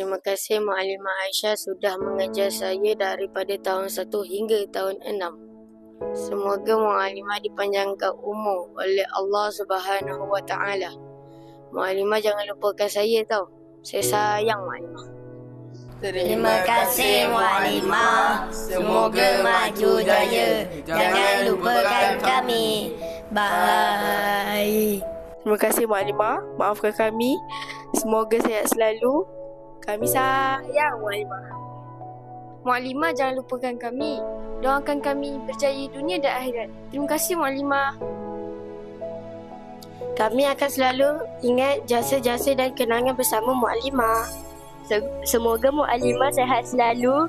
Terima kasih Muallimah Aisyah sudah mengajar saya daripada tahun 1 hingga tahun 6. Semoga Muallimah dipanjangkan umur oleh Allah Subhanahu Wa Taala. Muallimah jangan lupakan saya tau. Saya sayang Muallimah. Terima kasih Muallimah. Semoga maju jaya. Jangan lupakan kami. Bye. Terima kasih Muallimah. Maafkan kami. Semoga sihat selalu. Kami sayang Muallimah. Muallimah jangan lupakan kami. Doakan kami berjaya dunia dan akhirat. Terima kasih Muallimah. Kami akan selalu ingat jasa-jasa dan kenangan bersama Muallimah. Semoga Muallimah sihat selalu,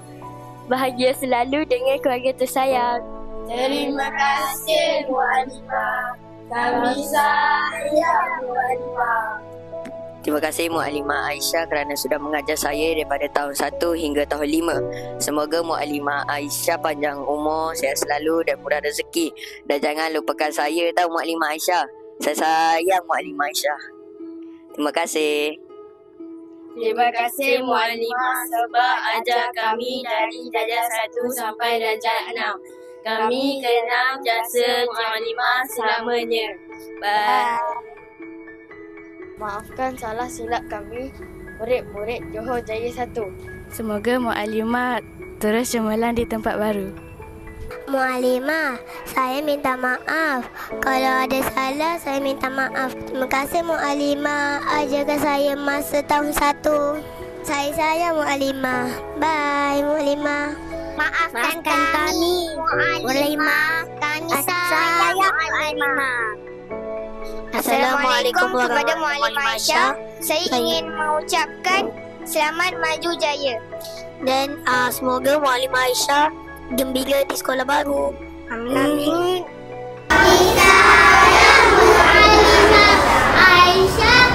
bahagia selalu dengan keluarga tersayang. Terima kasih Muallimah. Kami sayang Muallimah. Terima kasih Muallimah Aisyah kerana sudah mengajar saya daripada tahun 1 hingga tahun 5. Semoga Muallimah Aisyah panjang umur, sihat selalu dan murah rezeki. Dan jangan lupakan saya tau Muallimah Aisyah. Saya sayang Muallimah Aisyah. Terima kasih. Terima kasih Muallimah sebab ajar kami dari darjah 1 sampai darjah 6. Kami kenal jasa Muallimah selamanya. Bye. Maafkan salah silap kami, murid-murid Johor Jaya 1. Semoga Muallimah terus cemerlang di tempat baru. Muallimah, saya minta maaf. Kalau ada salah, saya minta maaf. Terima kasih Muallimah ajarkan saya masa tahun 1. Saya sayang Muallimah. Bye Muallimah. Maafkan kami Muallimah. Kami sayang Muallimah. Assalamualaikum kepada Muallimah Aisyah. Saya ingin mengucapkan selamat maju jaya. Dan semoga Muallimah Aisyah gembira di sekolah baru. Amin. Muallimah Aisyah.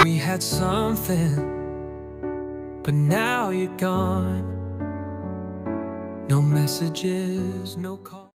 We had something, but now you're gone. No messages, no calls.